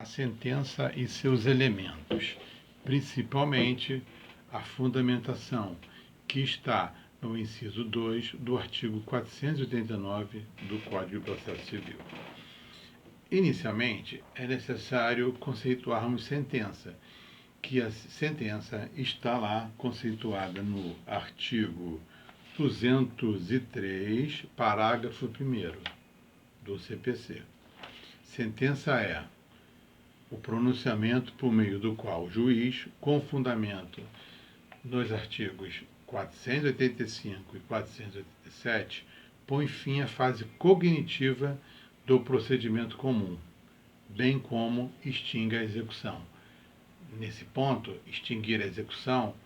a sentença e seus elementos, principalmente a fundamentação, que está no inciso 2 do artigo 489 do Código de Processo Civil. Inicialmente, é necessário conceituarmos sentença, que a sentença está lá conceituada no artigo 203, parágrafo 1º do CPC. Sentença é o pronunciamento por meio do qual o juiz, com fundamento nos artigos 485 e 487, põe fim à fase cognitiva do procedimento comum, bem como extingue a execução. Nesse ponto, extinguir a execução,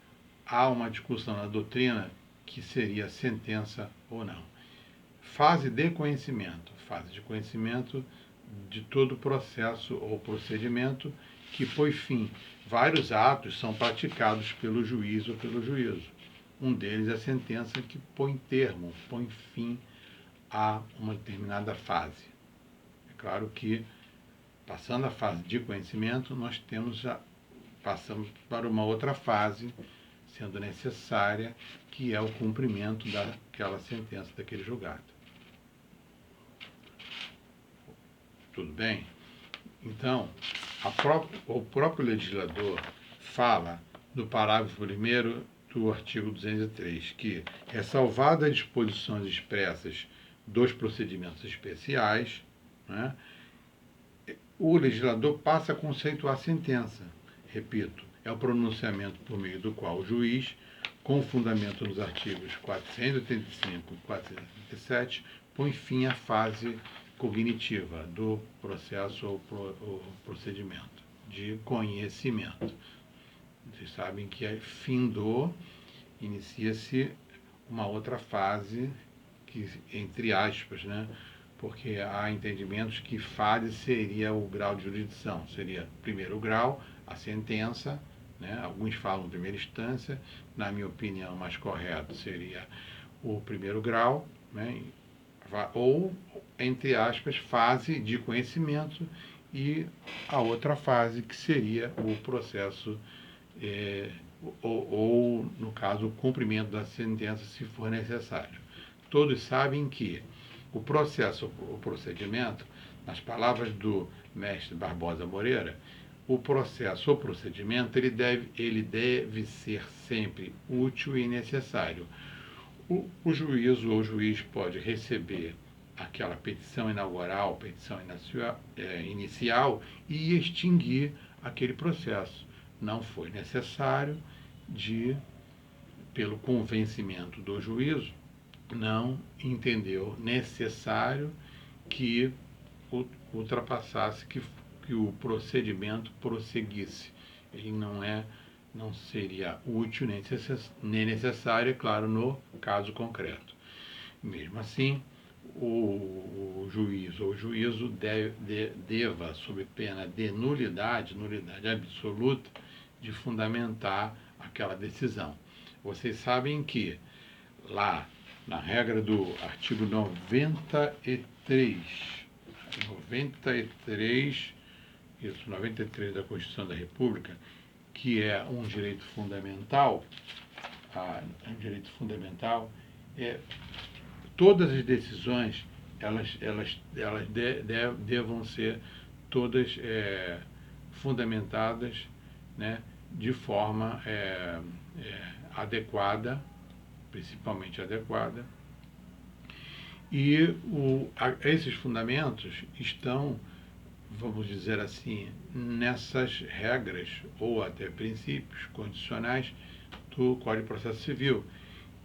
há uma discussão na doutrina que seria sentença ou não. Fase de conhecimento de todo processo ou procedimento que põe fim. Vários atos são praticados pelo juiz ou pelo juízo. Um deles é a sentença que põe termo, põe fim a uma determinada fase. É claro que, passando a fase de conhecimento, nós passamos para uma outra fase, sendo necessária, que é o cumprimento daquela sentença, daquele julgado. Tudo bem? Então, o próprio legislador fala no parágrafo 1º do artigo 203, que, ressalvadas as disposições expressas dos procedimentos especiais, né, o legislador passa a conceituar a sentença. Repito, é o pronunciamento por meio do qual o juiz, com fundamento nos artigos 485 e 487, põe fim à fase cognitiva do processo ou procedimento de conhecimento. Vocês sabem que inicia-se uma outra fase, que, entre aspas, né? Porque há entendimentos que fase seria o grau de jurisdição, seria primeiro grau, a sentença, né? Alguns falam primeira instância, na minha opinião, mais correto seria o primeiro grau, né? Ou, entre aspas, fase de conhecimento, e a outra fase que seria o processo, ou, no caso, o cumprimento da sentença, se for necessário. Todos sabem que o processo, o procedimento, nas palavras do mestre Barbosa Moreira, o processo ou procedimento ele deve ser sempre útil e necessário. O juízo ou juiz pode receber aquela petição inaugural, petição inicial, e extinguir aquele processo. Não foi necessário, pelo convencimento do juízo, não entendeu necessário que ultrapassasse, que o procedimento prosseguisse. Ele não seria útil nem necessário, é claro, no caso concreto. Mesmo assim, o juiz ou o juízo deva, sob pena de nulidade absoluta, de fundamentar aquela decisão. Vocês sabem que, lá, na regra do artigo 93 da Constituição da República, que é um direito fundamental, todas as decisões elas devam ser todas fundamentadas, né, de forma adequada, principalmente adequada, e esses fundamentos estão, vamos dizer assim, nessas regras ou até princípios condicionais do Código de Processo Civil,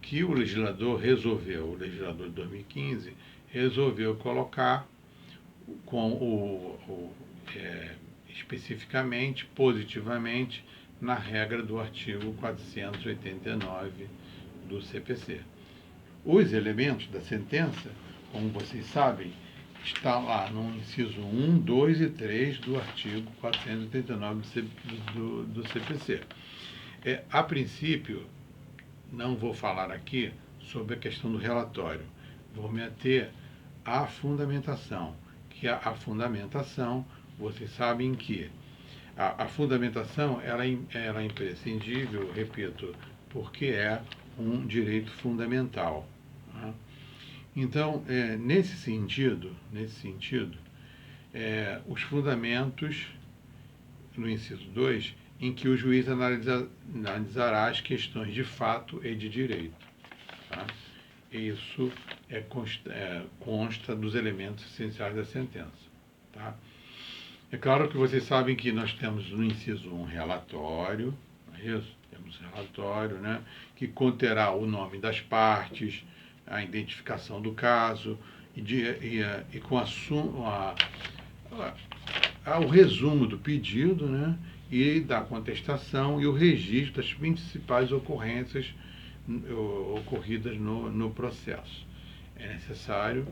que o legislador de 2015, resolveu colocar especificamente, positivamente, na regra do artigo 489 do CPC. Os elementos da sentença, como vocês sabem, estão lá no inciso 1, 2 e 3 do artigo 489 do CPC. A princípio, não vou falar aqui sobre a questão do relatório. Vou me ater à fundamentação, que a fundamentação vocês sabem que a fundamentação ela é imprescindível, repito, porque é um direito fundamental. Tá? Então, nesse sentido, os fundamentos, no inciso 2, em que o juiz analisará as questões de fato e de direito. Tá? Isso consta dos elementos essenciais da sentença. Tá? É claro que vocês sabem que nós temos no inciso 1 relatório, não é isso? Temos relatório, né, que conterá o nome das partes, a identificação do caso e com o resumo do pedido, né, e da contestação e o registro das principais ocorrências ocorridas no processo. É necessário,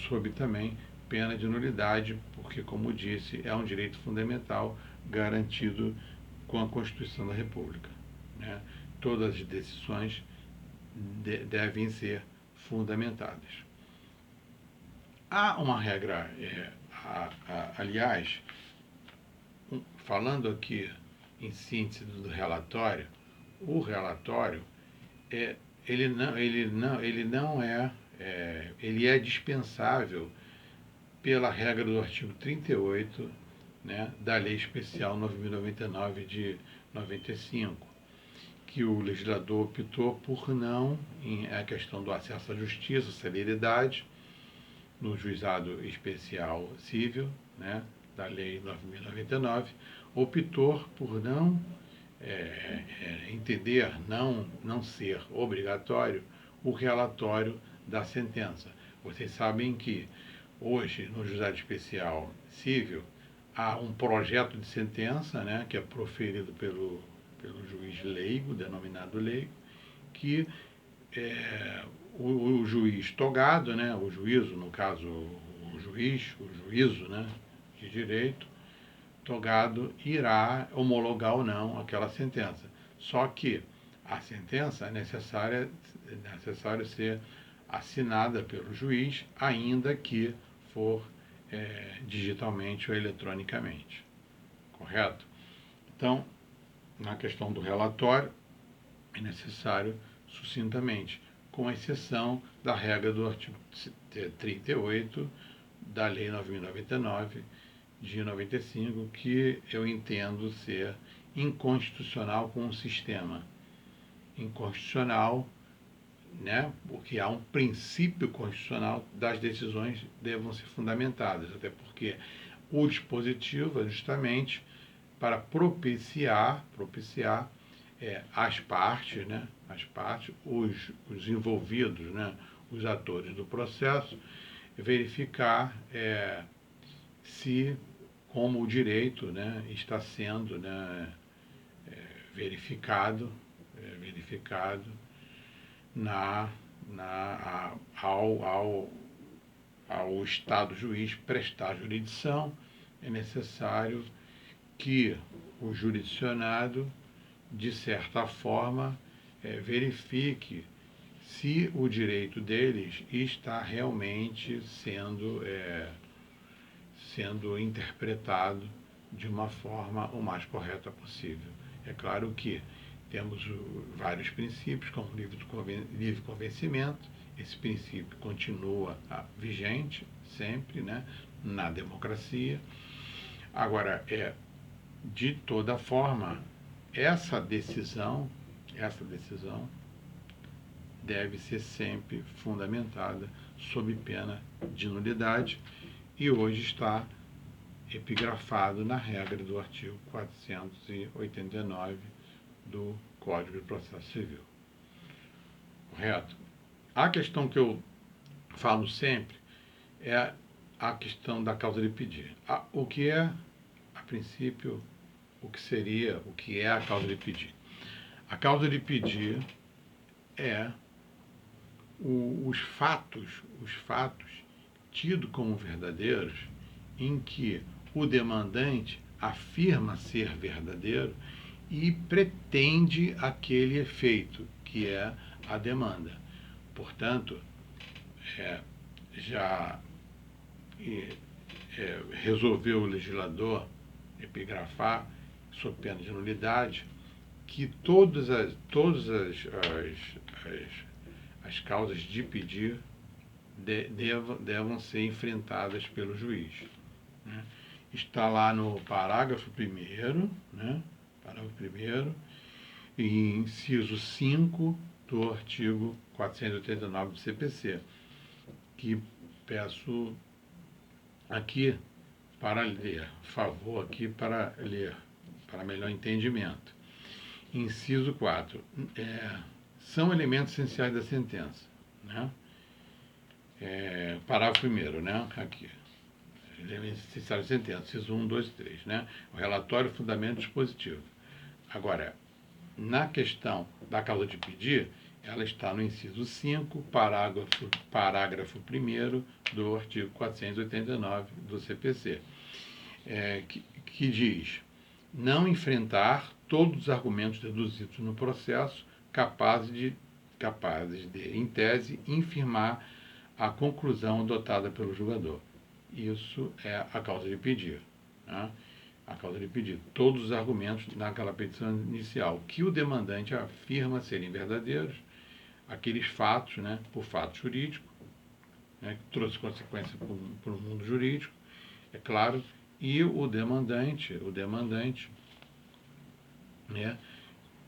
sob também pena de nulidade, porque, como disse, é um direito fundamental garantido com a Constituição da República. Né? Todas as decisões devem ser fundamentadas. Há uma regra, aliás, falando aqui em síntese do relatório, o relatório ele é dispensável pela regra do artigo 38, né, da Lei Especial 9.099 de 95, que o legislador optou por não, a questão do acesso à justiça, celeridade, no juizado especial civil, né, da Lei 9.099, optou por não entender, não ser obrigatório o relatório da sentença. Vocês sabem que hoje, no juizado especial civil, há um projeto de sentença, né, que é proferido pelo juiz leigo, denominado leigo, que o juiz togado, né, o juízo, no caso, o juízo, né, de direito, togado irá homologar ou não aquela sentença. Só que a sentença é necessário ser assinada pelo juiz, ainda que for digitalmente ou eletronicamente. Correto? Então, na questão do relatório, é necessário sucintamente, com exceção da regra do artigo 38 da Lei 9.099 de 95, que eu entendo ser inconstitucional com o sistema. Inconstitucional, né, porque há um princípio constitucional das decisões devam ser fundamentadas, até porque o dispositivo é justamente para propiciar as partes, né, os envolvidos, né, os atores do processo, verificar se como o direito, né, está sendo, né, verificado ao Estado juiz prestar jurisdição. É necessário que o jurisdicionado, de certa forma, verifique se o direito deles está realmente sendo interpretado de uma forma o mais correta possível. É claro que temos vários princípios, como o livre convencimento. Esse princípio continua vigente sempre, né, na democracia. Agora, de toda forma, essa decisão deve ser sempre fundamentada sob pena de nulidade, e hoje está epigrafado na regra do artigo 489 do Código de Processo Civil. Correto? A questão que eu falo sempre é a questão da causa de pedir. O que é, a princípio, o que é a causa de pedir? A causa de pedir é os fatos tidos como verdadeiros, em que o demandante afirma ser verdadeiro e pretende aquele efeito, que é a demanda. Portanto, resolveu o legislador epigrafar, sob pena de nulidade, que todas as causas de pedir devam ser enfrentadas pelo juiz, né? Está lá no parágrafo 1º, né? Parágrafo 1º, e inciso 5 do artigo 489 do CPC, que peço aqui para ler, favor aqui para ler, para melhor entendimento. Inciso 4. São elementos essenciais da sentença, né? Parágrafo 1º, né? Aqui. Elementos essenciais da sentença, inciso 1, 2 e 3, né? O relatório, fundamento dispositivo. Agora, na questão da causa de pedir, ela está no inciso 5, parágrafo 1º do artigo 489 do CPC, que diz: não enfrentar todos os argumentos deduzidos no processo capazes de, em tese, infirmar a conclusão adotada pelo julgador. Isso é a causa de pedir, né? A causa de pedir. Todos os argumentos naquela petição inicial que o demandante afirma serem verdadeiros, aqueles fatos, né, por fato jurídico, né, que trouxe consequência para o mundo jurídico, é claro, e o demandante, né,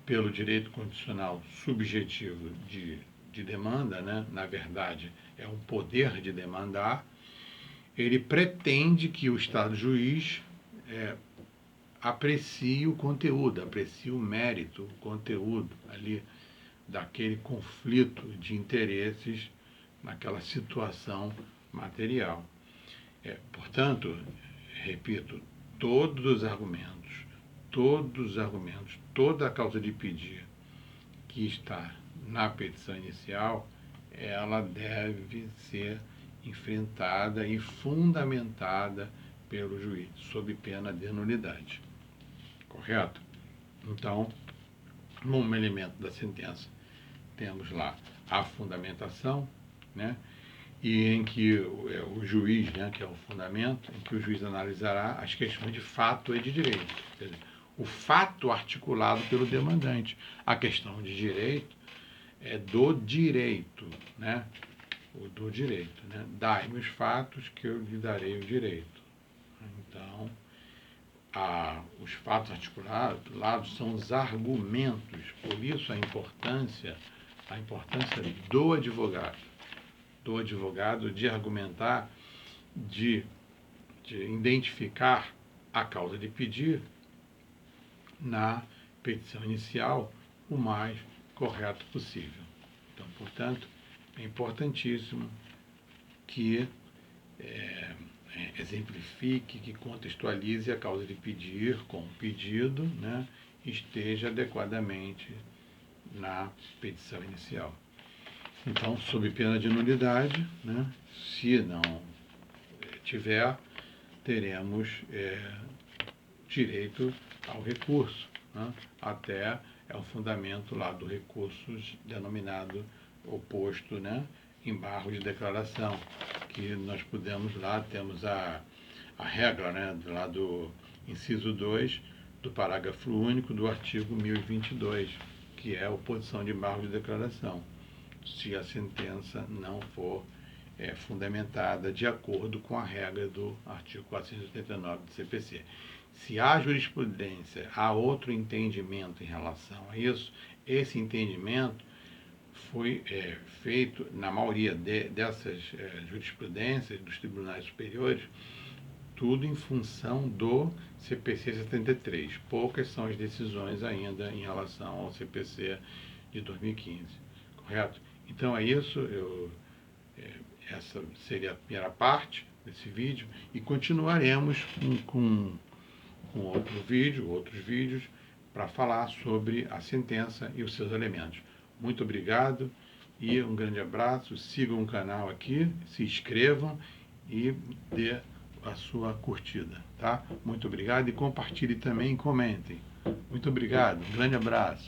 pelo direito constitucional subjetivo de demanda, né, na verdade é um poder de demandar, ele pretende que o Estado juiz aprecie o conteúdo, aprecie o mérito, o conteúdo ali daquele conflito de interesses naquela situação material. Portanto, repito, todos os argumentos, toda a causa de pedir que está na petição inicial, ela deve ser enfrentada e fundamentada pelo juiz, sob pena de nulidade. Correto? Então, no elemento da sentença, temos lá a fundamentação, né? E em que o juiz, né, que é o fundamento, em que o juiz analisará as questões de fato e de direito. Quer dizer, o fato articulado pelo demandante. A questão de direito é do direito, né? O do direito, né? Dai-me os fatos que eu lhe darei o direito. Então, os fatos articulados são os argumentos, por isso a importância do advogado de argumentar, de identificar a causa de pedir na petição inicial o mais correto possível. Então, portanto, é importantíssimo que exemplifique, que contextualize a causa de pedir com o pedido, né, esteja adequadamente na petição inicial. Então, sob pena de nulidade, né, se não tiver, teremos direito ao recurso, né, até o fundamento lá do recurso denominado oposto, né, embargo de declaração, que nós podemos lá, temos a regra, né, lá do inciso 2 do parágrafo único do artigo 1022, que é a oposição de embargo de declaração, se a sentença não for fundamentada de acordo com a regra do artigo 489 do CPC. Se há jurisprudência, há outro entendimento em relação a isso, esse entendimento foi feito, na maioria dessas jurisprudências dos tribunais superiores, tudo em função do CPC 73. Poucas são as decisões ainda em relação ao CPC de 2015. Correto? Então é isso, essa seria a primeira parte desse vídeo, e continuaremos com outros vídeos, para falar sobre a sentença e os seus elementos. Muito obrigado e um grande abraço. Sigam o canal aqui, se inscrevam e dê a sua curtida, tá? Muito obrigado e compartilhe também e comentem. Muito obrigado, um grande abraço.